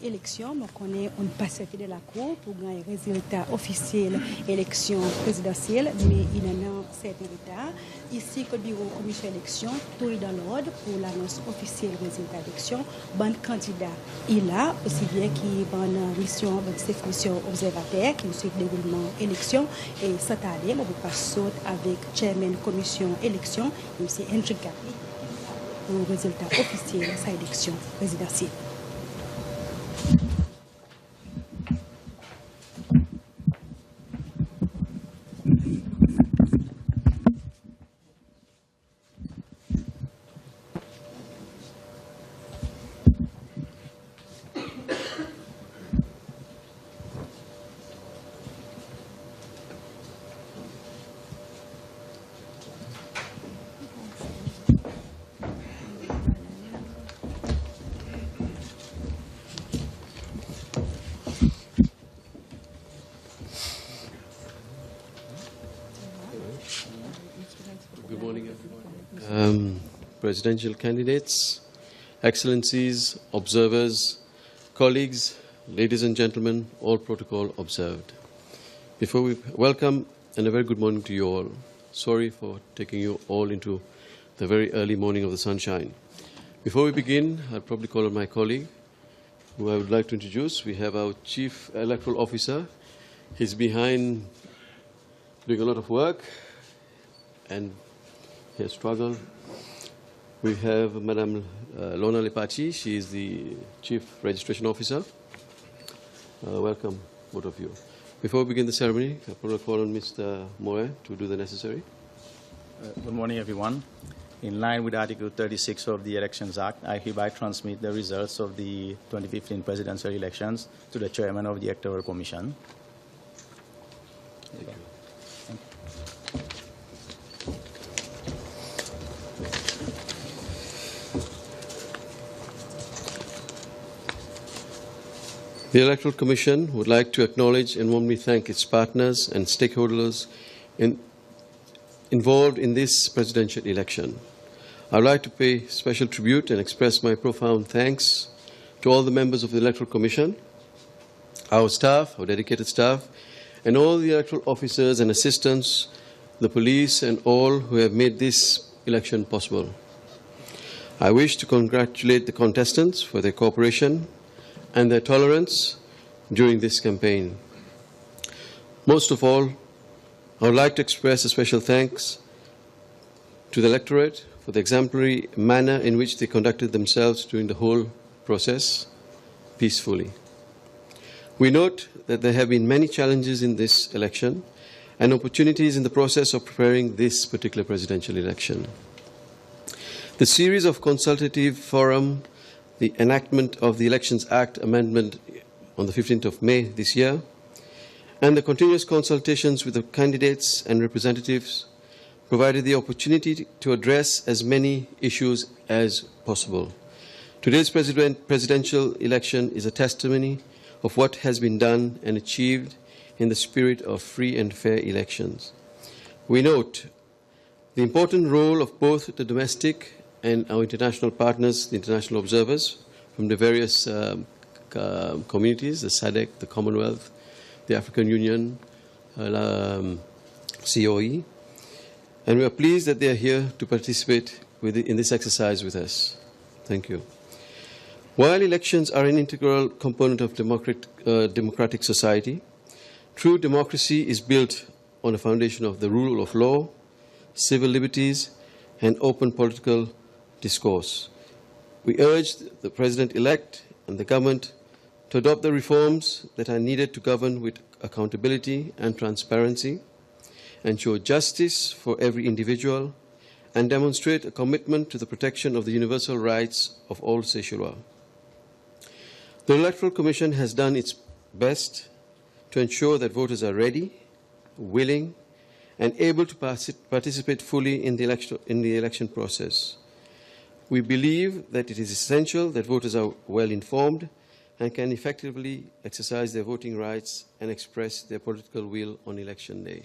Élection, on connaît une passée de la Cour pour gagner résultat officiel élection présidentielle, mais il y en a certains retards. Ici, le bureau commission élection, tout est dans l'ordre pour l'annonce officielle résultat d'élection. Bon candidat, il a aussi bien qui bonne mission, mission observateur qui suit le déroulement élection. Et cette année, on va passer avec chairman commission élection, M. Hendrik Gapi, pour le résultat officiel de cette élection présidentielle. Good morning, everyone. Presidential candidates, excellencies, observers, colleagues, ladies and gentlemen, all protocol observed. Before we welcome and a very good morning to you all. Sorry for taking you all into the very early morning of the sunshine. Before we begin, I'll probably call on my colleague, who I would like to introduce. We have our Chief Electoral Officer. He's behind doing a lot of work, and he has struggled. We have Madame Lona Lepachi. She is the Chief Registration Officer. Welcome, both of you. Before we begin the ceremony, I'll probably call on Mr. Moe to do the necessary. Good morning, everyone. In line with Article 36 of the Elections Act, I hereby transmit the results of the 2015 presidential elections to the Chairman of the Electoral Commission. Thank you. The Electoral Commission would like to acknowledge and warmly thank its partners and stakeholders involved in this presidential election. I would like to pay special tribute and express my profound thanks to all the members of the Electoral Commission, our staff, our dedicated staff, and all the electoral officers and assistants, the police, and all who have made this election possible. I wish to congratulate the contestants for their cooperation and their tolerance during this campaign. Most of all, I would like to express a special thanks to the electorate for the exemplary manner in which they conducted themselves during the whole process peacefully. We note that there have been many challenges in this election and opportunities in the process of preparing this particular presidential election. The series of consultative forum, the enactment of the Elections Act amendment on the 15th of May this year, and the continuous consultations with the candidates and representatives provided the opportunity to address as many issues as possible. Today's presidential election is a testimony of what has been done and achieved in the spirit of free and fair elections. We note the important role of both the domestic and our international partners, the international observers from the various communities, the SADC, the Commonwealth, the African Union, COE, and we are pleased that they are here to participate in this exercise with us. Thank you. While elections are an integral component of democratic society, true democracy is built on a foundation of the rule of law, civil liberties, and open political discourse. We urge the President-elect and the government to adopt the reforms that are needed to govern with accountability and transparency, ensure justice for every individual, and demonstrate a commitment to the protection of the universal rights of all Seychellois. The Electoral Commission has done its best to ensure that voters are ready, willing, and able to participate fully in the election process. We believe that it is essential that voters are well informed and can effectively exercise their voting rights and express their political will on election day.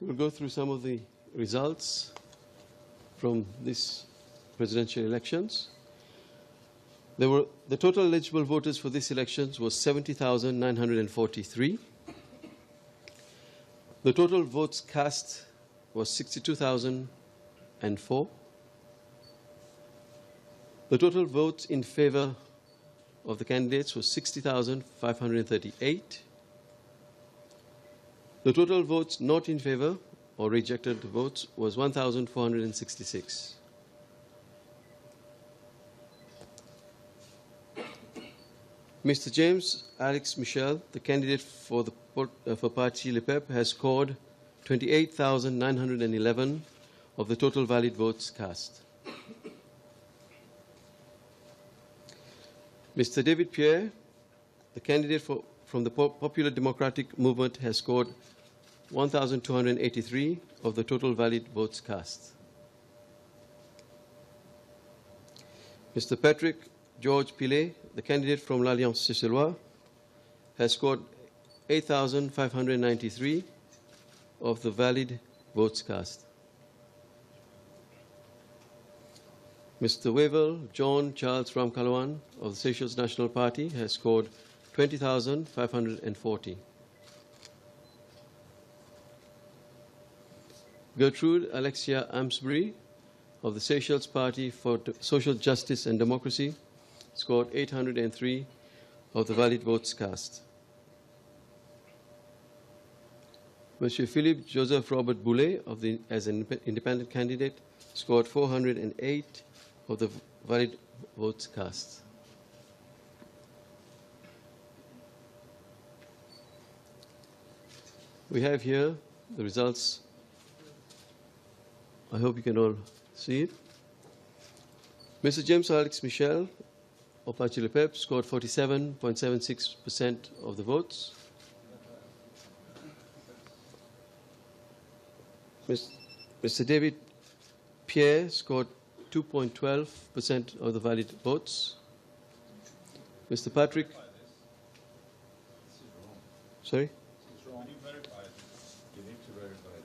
We'll go through some of the results from this presidential elections. The total eligible voters for these elections was 70,943. The total votes cast was 62,004. The total votes in favor of the candidates was 60,538. The total votes not in favor or rejected votes was 1,466. Mr. James Alex Michel, the candidate for Parti Le Peuple, has scored 28,911 of the total valid votes cast. Mr. David Pierre, the candidate from the Popular Democratic Movement, has scored 1,283 of the total valid votes cast. Mr. Patrick George Pilet, the candidate from l'Alliance Seychelloise, has scored 8,593 of the valid votes cast. Mr. Wavell John Charles Ramkalawan of the Seychelles National Party has scored 20,540. Gertrude Alexia Amsbury of the Seychelles Party for Social Justice and Democracy scored 803 of the valid votes cast. Monsieur Philippe Joseph Robert Boulet, as an independent candidate, scored 408 of the valid votes cast. We have here the results. I hope you can all see it. Mr. James Alex Michel of Parti Le Peuple scored 47.76% of the votes. Mr. David Pierre scored 2.12% of the valid votes. Mr. Patrick. Sorry? It's wrong. You verify it. You need to verify it.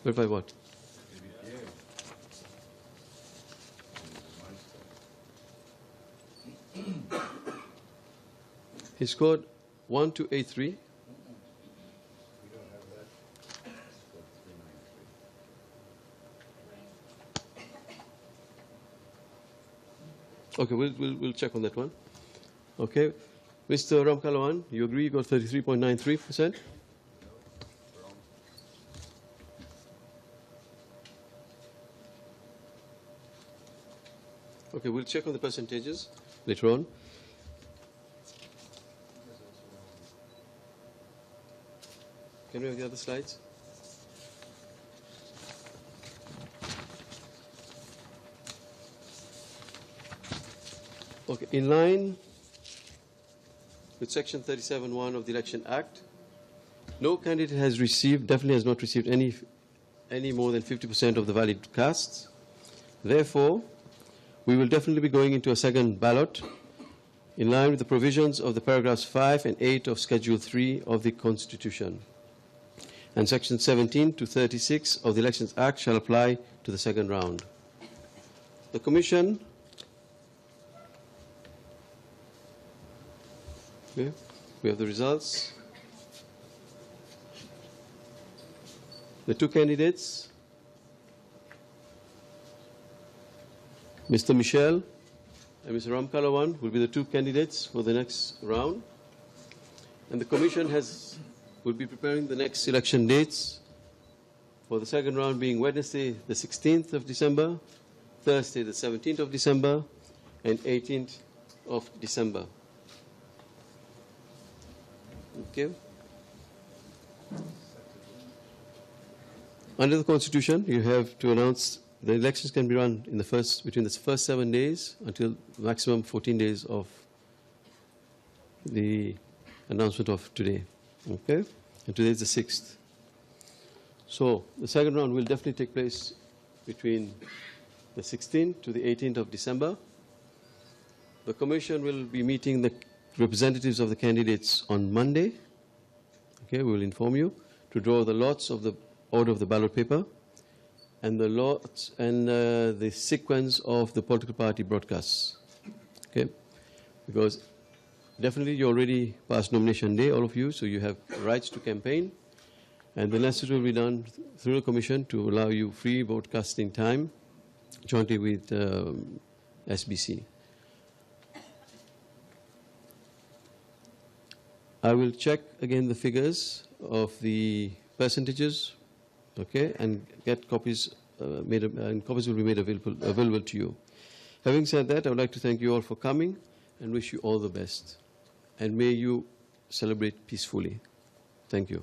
Verify what? He scored 1283. We don't have that. It's got 393. Okay, we'll check on that one. Okay, Mr. Ramkalawan, you agree you got 33.93%? Okay, we'll check on the percentages later on. Can we have the other slides? Okay, in line with Section 37(1) of the Election Act, no candidate has received, definitely has not received any more than 50% of the valid casts. Therefore, we will definitely be going into a second ballot in line with the provisions of the paragraphs 5 and 8 of Schedule 3 of the Constitution. And Section 17 to 36 of the Elections Act shall apply to the second round. The Commission, okay, we have the results. The two candidates, Mr. Michel and Mr. Ramkalawan, will be the two candidates for the next round. And the Commission will be preparing the next election dates for the second round, being Wednesday, the 16th of December, Thursday, the 17th of December, and 18th of December. Okay. Under the Constitution, you have to announce the elections can be run in between the first 7 days until maximum 14 days of the announcement of today. Okay? And today is the 6th. So the second round will definitely take place between the 16th to the 18th of December. The Commission will be meeting the representatives of the candidates on Monday. Okay, we will inform you to to draw the lots of the order of the ballot paper and the lots and the sequence of the political party broadcasts. Okay? Because definitely you already passed nomination day, all of you, so you have rights to campaign. And the necessary will be done through the Commission to allow you free broadcasting time jointly with SBC. I will check again the figures of the percentages, okay, and get copies copies will be made available to you. Having said that, I would like to thank you all for coming and wish you all the best. And may you celebrate peacefully. Thank you.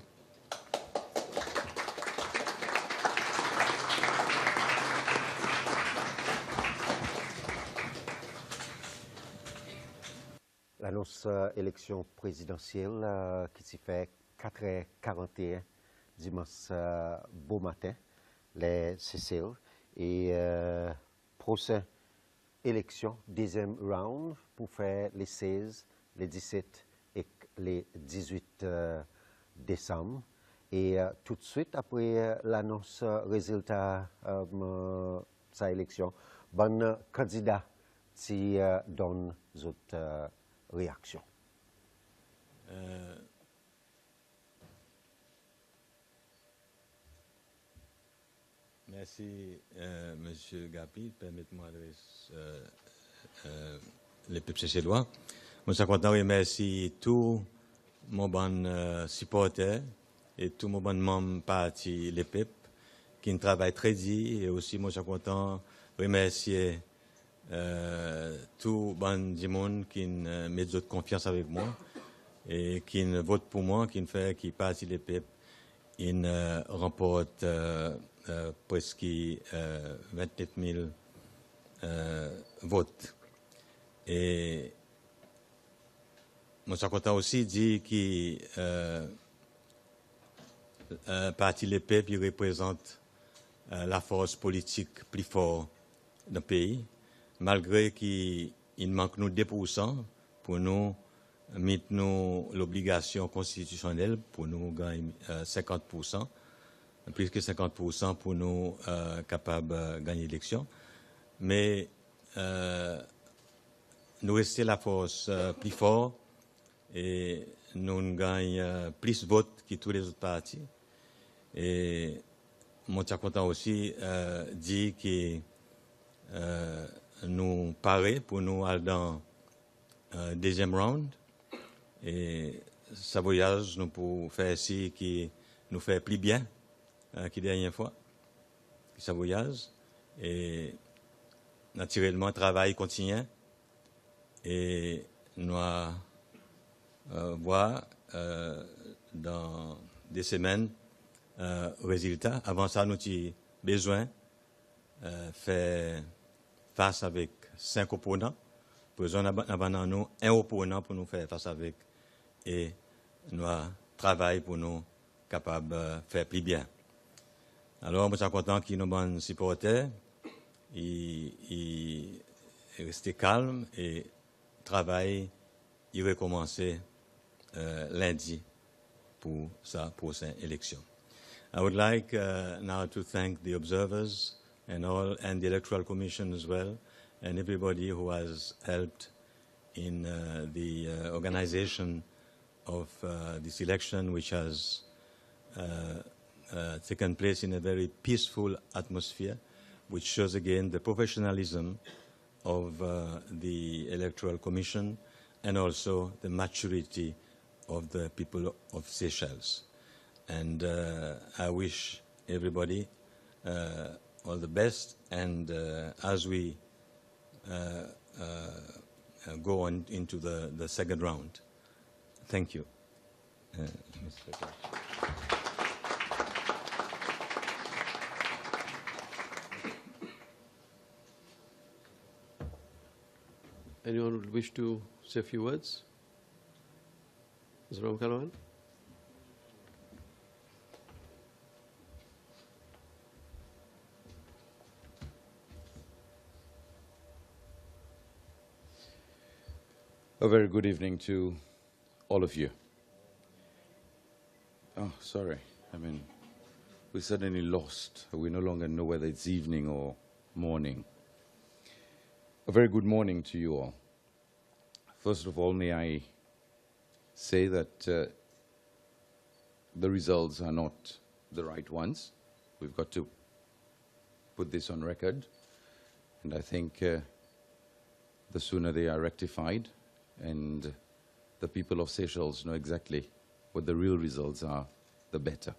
L'annonce élection présidentielle qui s'y fait 4h41 dimanche beau matin, les Seychelles, et prochaine élection, deuxième round pour faire les 16, les 17 et les 18 décembre. Et tout de suite après l'annonce résultat de sa élection, bon candidat qui donne d'autres réactions. Merci, Monsieur Gapi. Permettez-moi de les peuples seychellois. Je suis content de remercier tous mon bon supporters et tous mon bon membres parti les peuples qui travaillent très dur, et aussi je suis content de remercier tout bon du monde qui met de confiance avec moi et qui vote pour moi, qui parti les peuples, il remporte presque 29 000 votes. Et je suis content aussi de dire que parti les peuples il représente la force politique plus forte dans le pays, malgré qu'il manque nous 2% pour nous mettre l'obligation constitutionnelle pour nous gagner 50%, plus que 50% pour nous capables de gagner l'élection. Mais nous restons la force plus forte et nous gagnons plus de votes que tous les autres partis. Et je suis content aussi de dire que nous parons pour nous aller dans le deuxième round. Et ce voyage, nous pouvons faire ici qui nous fait plus bien que la dernière fois. Ce voyage. Et naturellement, le travail continue. Et nous allons voir dans des semaines résultats. Avant ça, nous avons besoin de faire face avec 5 opposants. Nous avons un opposant pour nous faire face avec, et nous travaillons pour nous capables de faire plus bien. Alors, je suis content que nos bons supporters restent calmes et travaillent, ils recommencer lundi pour sa prochaine élection. I would like now to thank the observers and the Electoral Commission as well, and everybody who has helped in the organization of this election, which has taken place in a very peaceful atmosphere, which shows again the professionalism of the Electoral Commission and also the maturity of the people of Seychelles. And I wish everybody all the best, and as we go on into the second round. Thank you. Mr. Anyone would wish to say a few words? Mr. Ramkalawan? A very good evening to all of you. Oh, sorry. I mean, we're suddenly lost. We no longer know whether it's evening or morning. A very good morning to you all. First of all, may I say that the results are not the right ones. We've got to put this on record. And I think the sooner they are rectified and the people of Seychelles know exactly what the real results are, the better.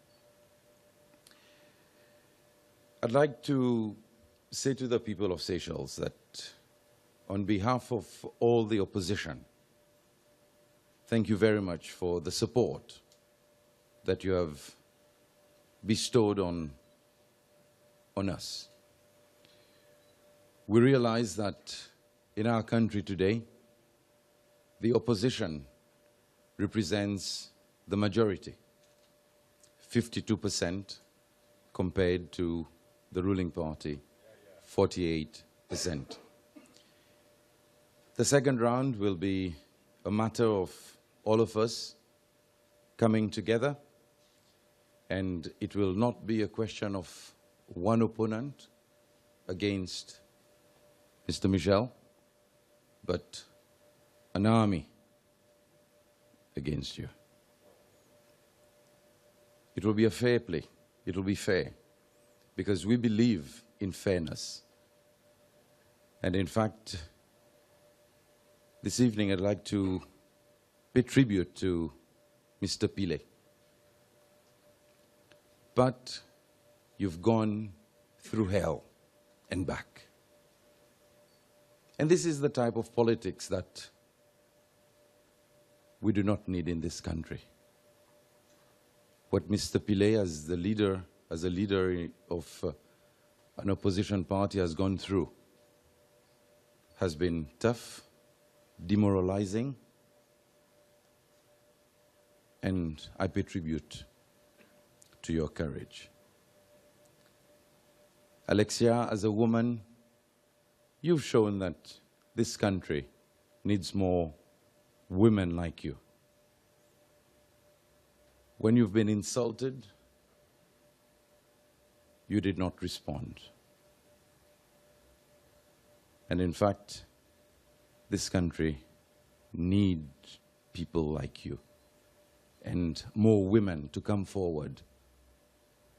I'd like to say to the people of Seychelles that on behalf of all the opposition, thank you very much for the support that you have bestowed on us. We realize that in our country today, the opposition represents the majority, 52% compared to the ruling party, 48%. The second round will be a matter of all of us coming together, and it will not be a question of one opponent against Mr. Michel, but an army against you. It will be a fair play. It will be fair, because we believe in fairness. And in fact, this evening I'd like to pay tribute to Mr. Pile. But you've gone through hell and back. And this is the type of politics that we do not need in this country. What Mr. Pile, as a leader of an opposition party, has gone through has been tough, demoralizing, and I pay tribute to your courage. Alexia, as a woman, you've shown that this country needs more women like you. When you've been insulted, you did not respond. And in fact, this country needs people like you and more women to come forward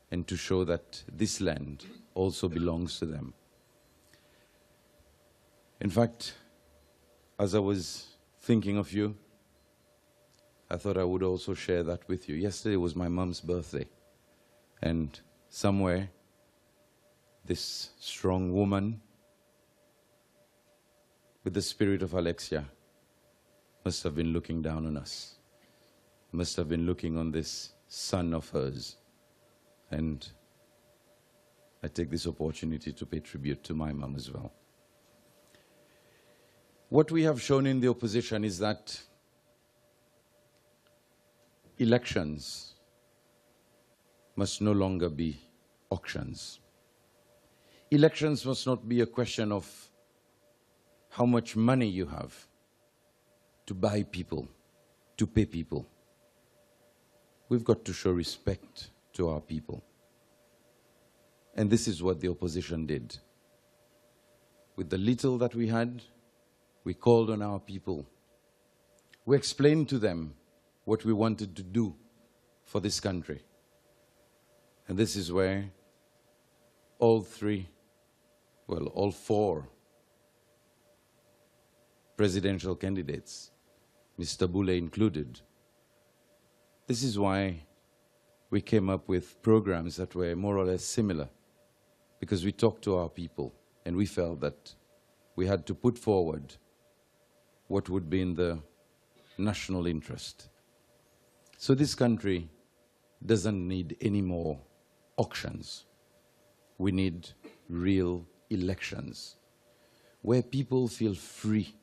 and to show that this land also belongs to them. In fact, as I was thinking of you, I thought I would also share that with you. Yesterday was my mom's birthday, and somewhere this strong woman with the spirit of Alexia must have been looking down on us, must have been looking on this son of hers. And I take this opportunity to pay tribute to my mom as well. What we have shown in the opposition is that elections must no longer be auctions. Elections must not be a question of how much money you have to buy people, to pay people. We've got to show respect to our people. And this is what the opposition did. With the little that we had, we called on our people. We explained to them what we wanted to do for this country. And this is where all four presidential candidates, Mr. Boulay included, this is why we came up with programs that were more or less similar, because we talked to our people and we felt that we had to put forward what would be in the national interest. So this country doesn't need any more auctions. We need real elections where people feel free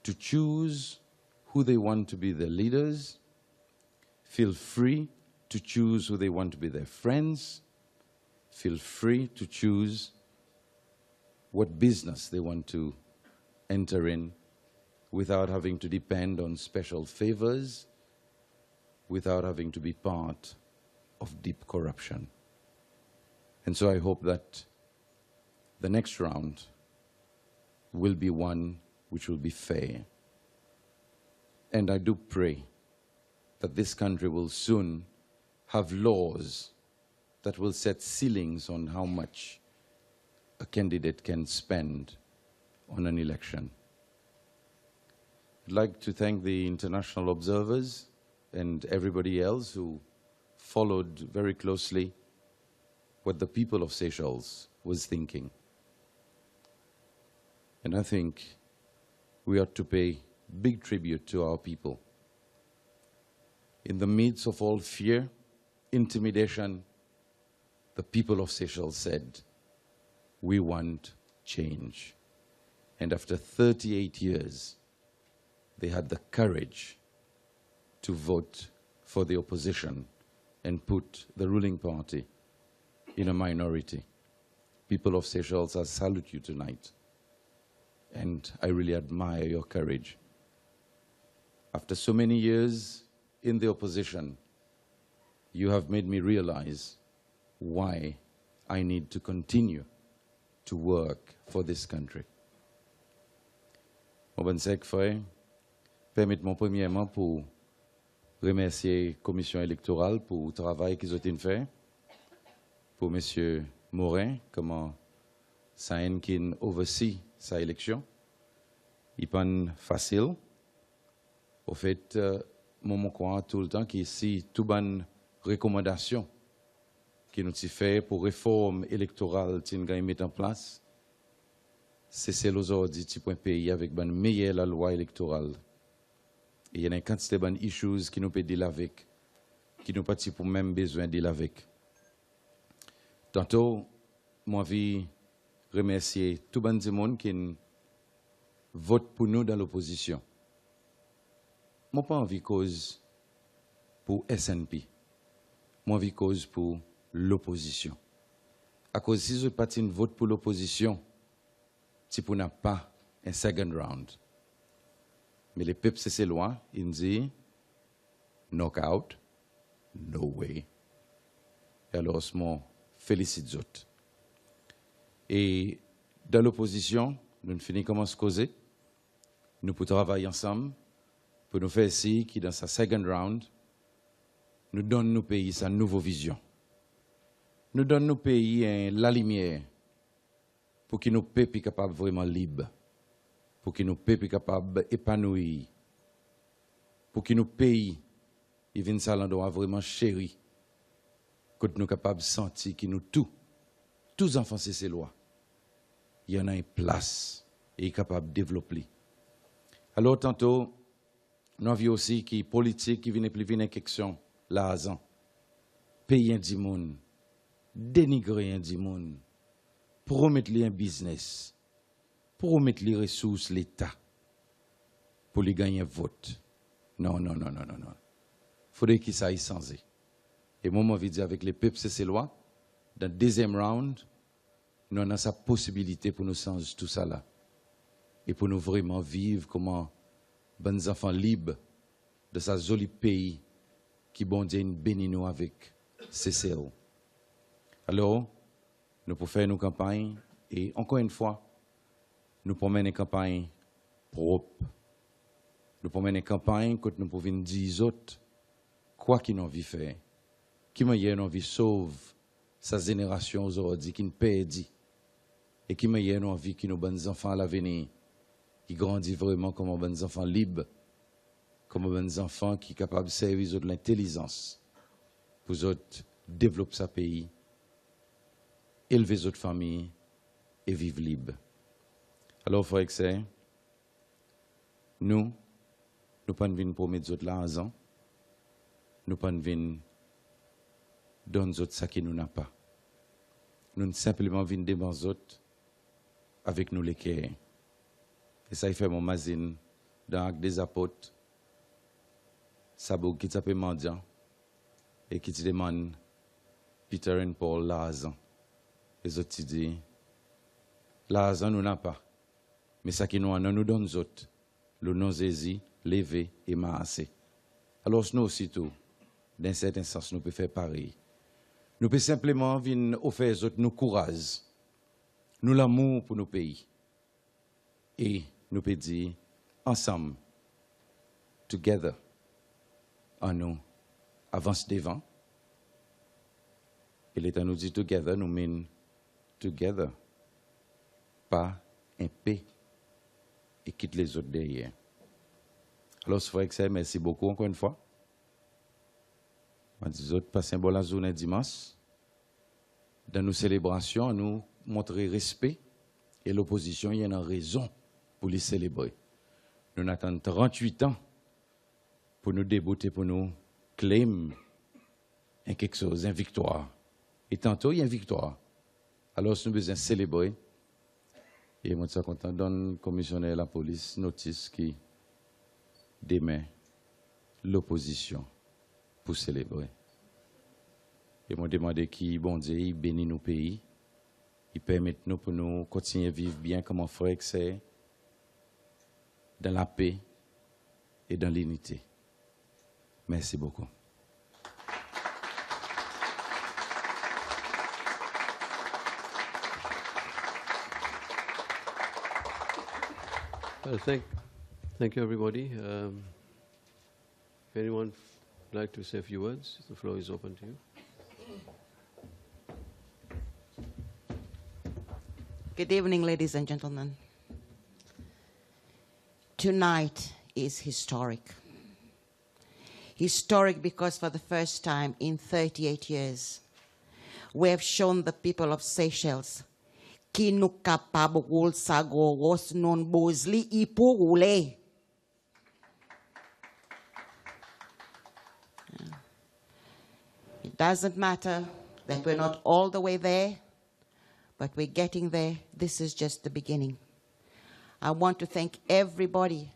to choose who they want to be their leaders, feel free to choose who they want to be their friends, feel free to choose what business they want to enter in without having to depend on special favors, without having to be part of deep corruption. And so I hope that the next round will be one which will be fair. And I do pray that this country will soon have laws that will set ceilings on how much a candidate can spend on an election. I'd like to thank the international observers and everybody else who followed very closely what the people of Seychelles was thinking. And I think we ought to pay big tribute to our people. In the midst of all fear, intimidation, the people of Seychelles said, we want change. And after 38 years, they had the courage to vote for the opposition and put the ruling party in a minority. People of Seychelles, I salute you tonight. And I really admire your courage. After so many years in the opposition, you have made me realize why I need to continue to work for this country. Permettez-moi premièrement pour remercier la commission électorale pour le travail qu'ils ont fait, pour M. Morin, comment ça a oversee sa élection. Il n'est pas facile. Au fait, moi, crois tout le temps qu'ici, toutes les recommandations qui nous ont fait pour réforme électorale qui nous mis en place, c'est aujourd'hui un pays avec une meilleure loi électorale. Et il y a une quantité de issues qui nous peut deal avec, qui nous pas pour même besoin de deal avec. Tantôt, moi, je remercier tout le monde qui vote pour nous dans l'opposition. Moi, pas envie cause pour SNP. Moi, envie cause pour l'opposition. À cause si je parti vote pour l'opposition, si pour n'a pas un second round. Mais les peuples, c'est loin, ils disent knockout, no way. Et alors, je félicite les autres. Et dans l'opposition, nous finissons comment se causer. Nous pouvons travailler ensemble pour nous faire ici, qui dans sa second round, nous donne nos pays sa nouvelle vision. Nous donne nos pays la lumière pour que nos peuples soient capables vraiment libres, pour que nos peuples soient capables d'épanouir, pour que nos pays viennent à l'endroit vraiment chéri, que nous sommes capables de sentir que nous tous enfants, c'est ces lois. Il y en a une place et capable de développer. Alors, tantôt, nous avons aussi qui politique qui vient plus vite en question, l'argent, payer du monde, dénigrer du monde, promettre un business, promettre les ressources l'État pour les gagner un vote. Non. Il faudrait qu'il s'aille changer. Et moi, je veux dire avec les peuples, c'est ces lois. Dans le deuxième round, nous avons sa possibilité pour nous changer tout ça là. Et pour nous vraiment vivre comme des enfants libres de ce joli pays qui, bon Dieu, bénit nous avec CCO. Alors, nous pouvons faire nos campagnes et encore une fois, nous pouvons mener une campagne propre. Nous pouvons mener une campagne que nous pouvons dire aux autres quoi qu'ils ont envie de faire, qui ont envie de sauver sa génération aujourd'hui qui nous perdit et qui ont envie que nos bons enfants à l'avenir qui grandissent vraiment comme des enfants libres, comme des enfants qui sont capables de servir de l'intelligence pour développer sa pays, élever notre famille et vivre libre. Alors, frère, c'est nous ne pas venir promettre d'autres l'argent, nous pas venir donner d'autres ça qui nous n'a pas. Nous simplement venir devant autres avec nous les cœurs. Et ça, il fait mon mazine dans l'acte des apôtres. Ça qui s'appelle mendiant et qui te demande Peter et Paul l'argent. Les autres disent l'argent nous n'a pas. Mais ça qui nous en nous donne les autres. Le non saisi, levé et massé. Alors nous aussitôt, dans certain sens, nous pouvons faire pareil. Nous pouvons simplement venir offrir nous courage, nous l'amour pour nos pays. Et nous pouvons dire, ensemble, together, en nous, avance devant. Et l'État nous dit together, nous mean together, pas un P, et quitte les autres derrière. Alors, frère, merci beaucoup encore une fois. Les autres passent un bon journée dimanche. Dans nos célébrations, nous montrer respect et l'opposition, il y a une raison pour les célébrer. Nous attendons 38 ans pour nous débouter, pour nous claim quelque chose, une victoire. Et tantôt, il y a une victoire. Alors, nous avons besoin de célébrer. Et moi, je suis content de donner au commissionnaire de la police notice qui demain l'opposition pour célébrer. Et moi, demandé qui, bon Dieu, il bénit nos pays, il permet nous pour nous continuer à vivre bien comme un frère que c'est, dans la paix et dans l'unité. Merci beaucoup. Well, thank you, everybody. If anyone would like to say a few words, the floor is open to you. Good evening, ladies and gentlemen. Tonight is historic. Historic because for the first time in 38 years, we have shown the people of Seychelles qui nous capable de sagoros non bozli ipo roule. It doesn't matter that we're not all the way there, but we're getting there. This is just the beginning. I want to thank everybody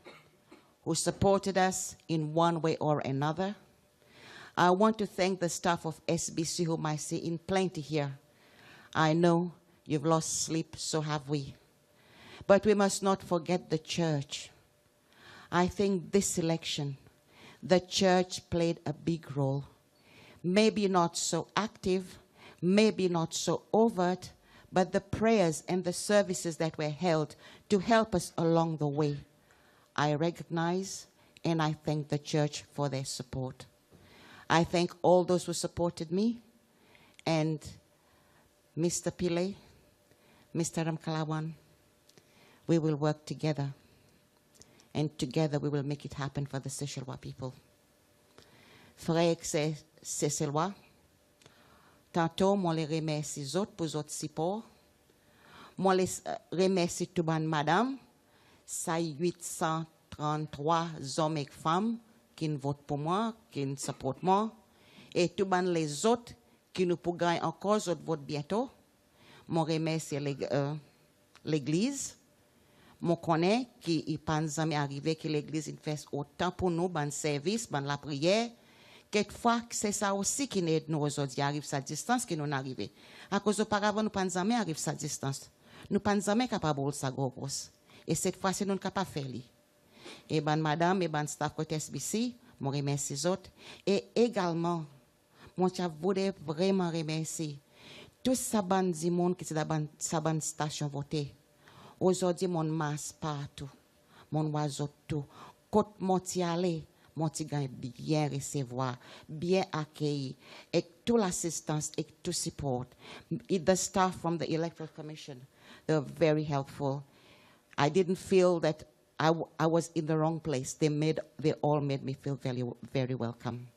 who supported us in one way or another. I want to thank the staff of SBC whom I see in plenty here. I know you've lost sleep, so have we. But we must not forget the church. I think this election, the church played a big role. Maybe not so active, maybe not so overt, but the prayers and the services that were held to help us along the way, I recognize and I thank the church for their support. I thank all those who supported me, and Mr. Pile, Mr. Ramkalawan, we will work together, and together we will make it happen for the Seychellois people. Frère Seychellois, tantôt, moi les remercie autres pour votre support. Moi les remercie tout le monde, madame. Ça 833 hommes et femmes qui votent pour moi, qui supportent moi. Et tout le monde les autres qui nous pour gagner encore d'autres votes bientôt. Moi remercie l'église. Moi connais qui n'y pas jamais arrivé que l'église fait autant pour nous, ban service, ban la prière. Quelquefois, c'est ça aussi qui nous aide nous aujourd'hui, arrive sa distance qui nous arrive. À cause auparavant, nous ne jamais arrive sa distance. Nous ne jamais capables de ça gros. Et cette fois-ci, nous ne sommes pas faire. Et ban madame et ban staff côté SBC, je remercie les autres. Et également, je voudrais vraiment remercier tous ces bandes du monde qui sont dans sa bande station votée. Aujourd'hui, mon masse partout, mon oiseau tout, côte montiale. Montigan bien recevoir, bien accueilli, et toute l'assistance et tout support. The staff from the Electoral Commission, they were very helpful. I didn't feel that I was in the wrong place. They all made me feel very, very welcome.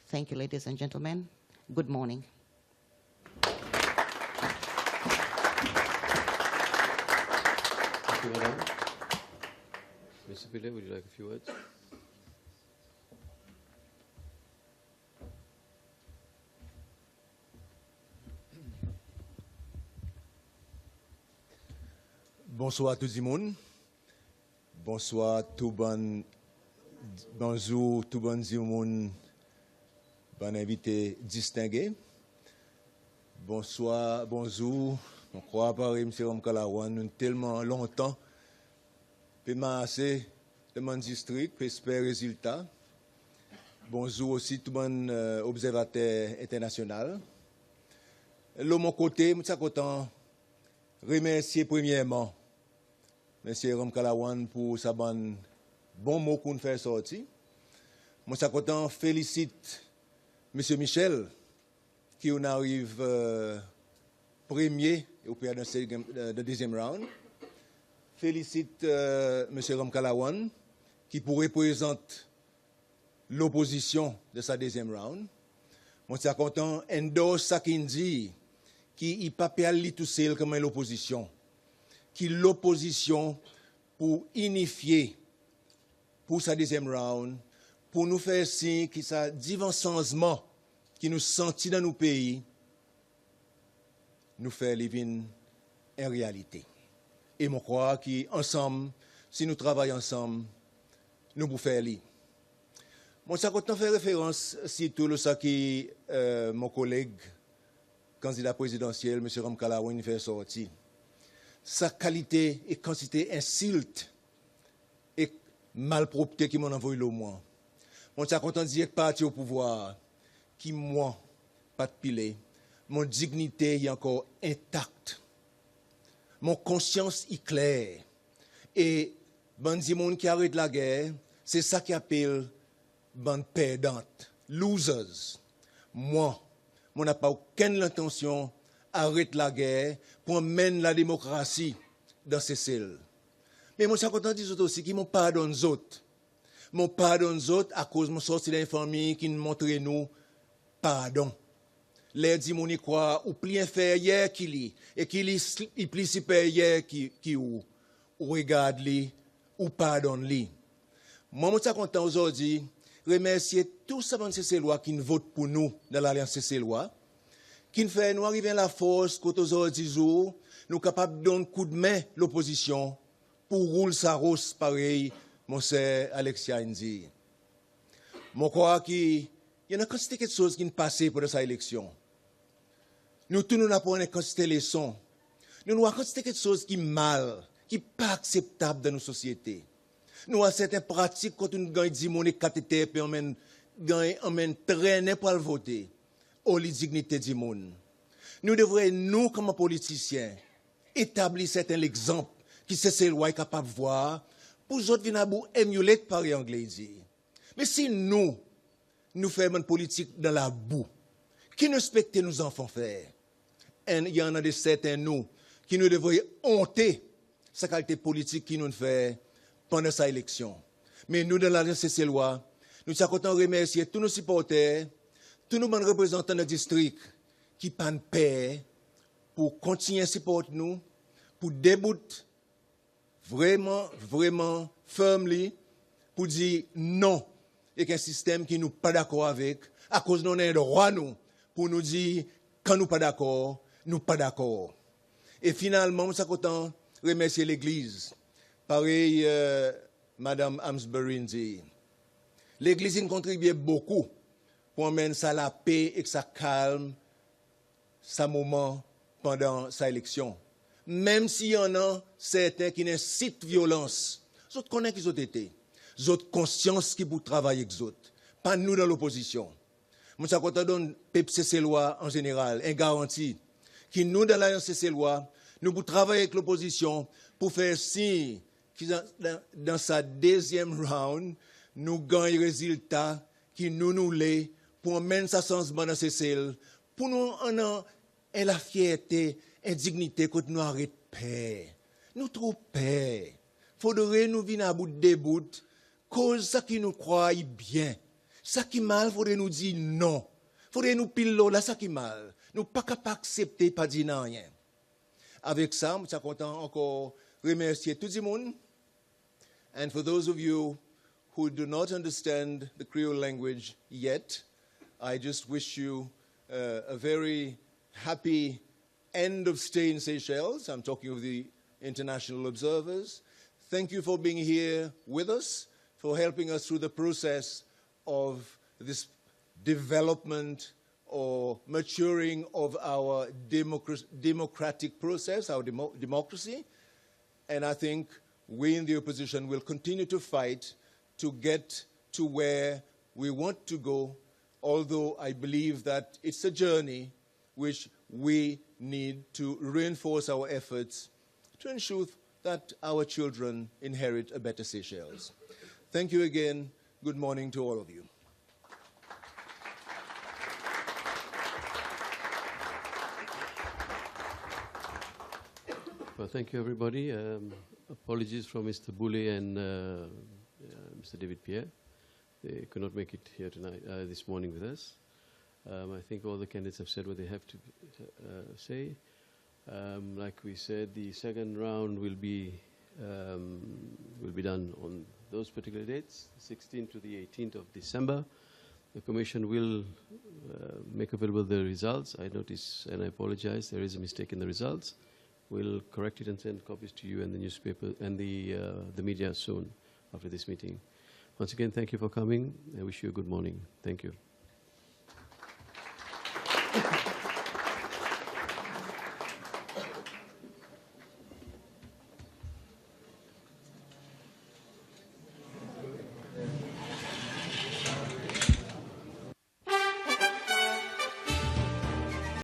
Thank you, ladies and gentlemen. Good morning. Thank you, madam. Mr. Pile, would you like a few words? Bonsoir à tout le monde. Bonsoir tout bon, bonjour tout bon monde, bon invité distingué. Bonsoir, bonjour. On croit par M. Ramkalawan, nous tellement longtemps. Puis assez de mon district, puis espère résultat. Bonjour aussi tout bon observateur international. de mon côté, je suis content de remercier premièrement M. Ramkalawan pour sa bon mot qu'on fait sortir. Je suis content de féliciter M. Michel qui on arrive premier au pire de deuxième round. Félicite M. Ramkalawan qui représenter l'opposition de sa deuxième round. Je suis content d'endorser Sakindi qui n'est pas perdu tout seul comme l'opposition. Qui l'opposition pour unifier pour sa deuxième round, pour nous faire signe que ça divin changement qui nous sentit dans nos pays, nous fait vivre en réalité. Et je crois qu'ensemble, si nous travaillons ensemble, nous pouvons faire li. Moi, ça content faire référence surtout à ce que mon collègue, candidat présidentiel, M. Ramkalawan, fait sortir. Sa qualité et quantité insulte et malpropreté qui m'ont envoyé le moins. Moi, ça content de dire que parti au pouvoir, qui moi, pas de pilé, mon dignité est encore intacte. Mon conscience est claire. Et bandi monde qui arrête la guerre, c'est ça qui appelle bande perdante, losers. Moi, je n'ai pas aucune intention d'arrêter la guerre pour mener la démocratie dans ces cells. Mais moi, je suis content de dire aussi qu'ils m'ont pardonné les autres. Mon pardon les autres à cause de mon sorti d'une famille qui nous montre nous pardon. Les dit mon y croit ou plus faire hier qu'il y et qu'il y plus supérieur qui ou regarde li ou pardonne li. Moi, je suis content aujourd'hui remercier tous ces lois qui nous votent pour nous dans l'Alliance CC-Lois, qui nous fait nous arriver à la force qu'aujourd'hui aujourd'hui nous sommes capables de donner un coup de main l'opposition pour rouler sa rose pareil, mon cher Alexia Indi. Je crois qu'il y a une quantité de choses qui nous passent pour cette élection. Nous tous nous apprenons une quantité de leçons. Nous avons une quantité de choses qui sont mal, qui ne sont pas acceptables dans nos sociétés. Nous avons certaines pratiques quand nous gagnons 10 monnaies KTT et on mène traîner pour le voter. Au la dignité du monde. Nous devrions, nous, comme politiciens, établir certains exemples qui ces lois sont capables de voir pour les autres venir émuler par les Anglais. Mais si nous faisons une politique dans la boue, qui nous respecte nos enfants faire? Et il y en a de certains nous qui nous devrions honter sa qualité politique qui nous fait pendant cette élection. Mais nous, dans la CC-Loi, nous sommes contents de remercier tous nos supporters, tous nos représentants de district qui prennent paix pour continuer à supporter nous, pour débouter vraiment firmement, pour dire non, et qu'un système qui nous pas d'accord avec, à cause de nos droits, nous, pour nous dire quand nous pas d'accord, nous pas d'accord. Et finalement, nous sommes contents de remercier l'Église. Pareil, Madame Amsbury dit, l'Église a contribué beaucoup pour amener ça la paix et que ça calme ce moment pendant sa élection. Même s'il y en a certains qui incitent violence, les autres connaissent qui ont été, les autres conscience qui pour travailler avec les autres, pas nous dans l'opposition. Nous sommes contents de donner CC-Loi en général, une garantie, qui nous dans l'Alliance CC-Loi, nous pour travailler avec l'opposition pour faire signe que dans sa deuxième round, nous gagnons les résultats qui nous l'est pour mener sa changement dans ces cells, pour nous en la fierté, la dignité que nous arrêtons paix. Nous trouvons paix. Il faudrait nous venir à bout de bout, cause ça qui nous croit bien. Ça qui mal, il faudrait nous dire non. Il faudrait nous piler là, ça qui mal. Nous ne sommes pas capables d'accepter, pas dire non rien. Avec ça, je suis content encore de remercier tout le monde. And for those of you who do not understand the Creole language yet, I just wish you a very happy end of stay in Seychelles. I'm talking of the international observers. Thank you for being here with us, for helping us through the process of this development or maturing of our democratic process, our democracy. And I think we in the opposition will continue to fight to get to where we want to go, although I believe that it's a journey which we need to reinforce our efforts to ensure that our children inherit a better Seychelles. Thank you again. Good morning to all of you. Well, thank you, everybody. Apologies from Mr. Boulay and Mr. David Pierre. They could not make it here tonight, this morning with us. I think all the candidates have said what they have to say. Like we said, the second round will be done on those particular dates, 16th to the 18th of December. The Commission will make available the results. I notice, and I apologize, there is a mistake in the results. We'll correct it and send copies to you and the newspaper and the media soon after this meeting. Once again, thank you for coming. I wish you a good morning. Thank you.